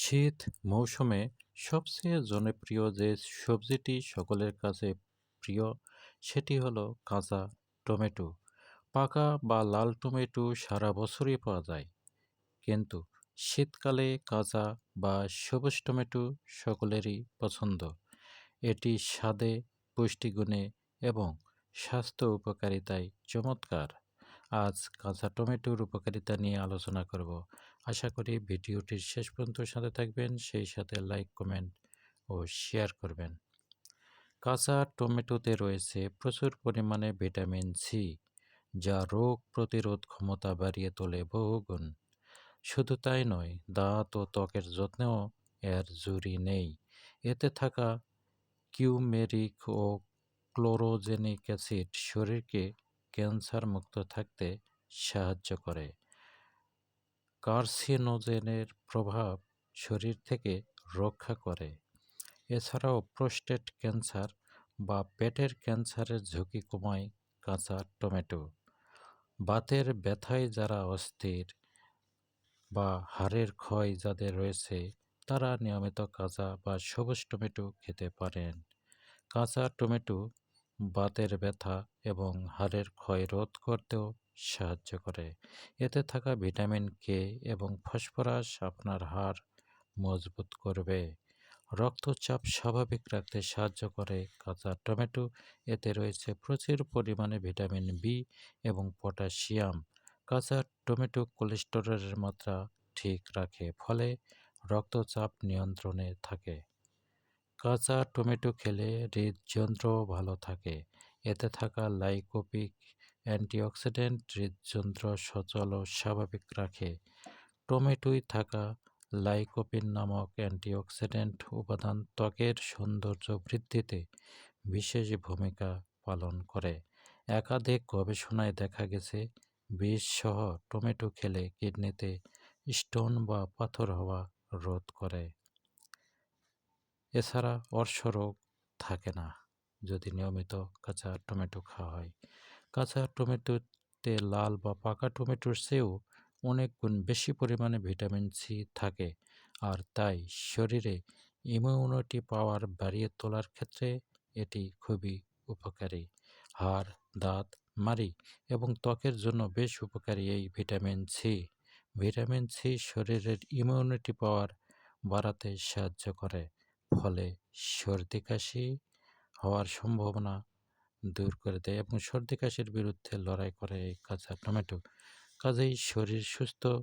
শীত মৌসুমে সবচেয়ে জনপ্রিয় যে সবজিটি সকলের কাছে প্রিয় সেটি হলো কাঁচা টমেটো। পাকা বা লাল টমেটো সারা বছরই পাওয়া যায়, কিন্তু শীতকালে কাঁচা বা সবুজ টমেটো সকলেরই পছন্দ। এটি স্বাদে, পুষ্টিগুণে এবং স্বাস্থ্য উপকারিতায় চমৎকার। আজ কাঁচা টমেটোর উপকারিতা নিয়ে আলোচনা করব। আশা করি ভিডিওটির শেষ পর্যন্ত সাথে থাকবেন, সেই সাথে লাইক, কমেন্ট ও শেয়ার করবেন। কাঁচা টমেটোতে রয়েছে প্রচুর পরিমাণে ভিটামিন সি, যা রোগ প্রতিরোধ ক্ষমতা বাড়িয়ে তোলে বহুগুণ। শুধু তাই নয়, দাঁত ও ত্বকের যত্নেও এর জুড়ি নেই। এতে থাকা কিউমেরিক ও ক্লোরোজেনিক অ্যাসিড শরীরকে ক্যান্সার মুক্ত থাকতে সাহায্য করে। কার্সিনোজেনের প্রভাব শরীর থেকে রক্ষা করে। এছাড়াও প্রোস্টেট ক্যান্সার বা পেটের ক্যান্সারের ঝুঁকি কমায় কাঁচা টমেটো। বাতের ব্যথায় যারা অস্থির বা হাড়ের ক্ষয় যাদের রয়েছে, তারা নিয়মিত কাঁচা বা সবুজ টমেটো খেতে পারেন। কাঁচা টমেটো বাতের ব্যথা এবং হাড়ের ক্ষয় রোধ করতেও সাহায্য করে। এতে থাকা ভিটামিন কে এবং ফসফরাস আপনার হাড় মজবুত করবে। রক্তচাপ স্বাভাবিক রাখতে সাহায্য করে কাঁচা টমেটো। এতে রয়েছে প্রচুর পরিমাণে ভিটামিন বি এবং পটাশিয়াম। কাঁচা টমেটো কোলেস্টেরলের মাত্রা ঠিক রাখে, ফলে রক্তচাপ নিয়ন্ত্রণে থাকে। কাঁচা টমেটো খেলে হৃদযন্ত্র ভালো থাকে। এতে থাকা লাইকোপিক অ্যান্টিঅক্সিডেন্ট হৃদযন্ত্র সচল ও স্বাভাবিক রাখে। টমেটোয় থাকা লাইকোপিন নামক অ্যান্টিঅক্সিডেন্ট উপাদান ত্বকের সৌন্দর্য বৃদ্ধিতে বিশেষ ভূমিকা পালন করে। একাধিক গবেষণায় দেখা গেছে, বিষসহ টমেটো খেলে কিডনিতে স্টোন বা পাথর হওয়া রোধ করে। এছাড়া অর্শরোগ থাকে না যদি নিয়মিত কাঁচা টমেটো খাওয়া হয়। কাঁচা টমেটোতে লাল বা পাকা টমেটোর চেয়েও অনেক গুণ বেশি পরিমাণে ভিটামিন সি থাকে, আর তাই শরীরে ইমিউনিটি পাওয়ার বাড়িয়ে তোলার ক্ষেত্রে এটি খুবই উপকারী। হাড়, দাঁত, মাড়ি এবং ত্বকের জন্য বেশ উপকারী এই ভিটামিন সি। ভিটামিন সি শরীরের ইমিউনিটি পাওয়ার বাড়াতে সাহায্য করে, ফলে সর্দি কাশি হওয়ার সম্ভাবনা দূর করে দেয় এবং সর্দি কাশির বিরুদ্ধে লড়াই করে এই কাঁচা টমেটো। কাজেই শরীর সুস্থ ও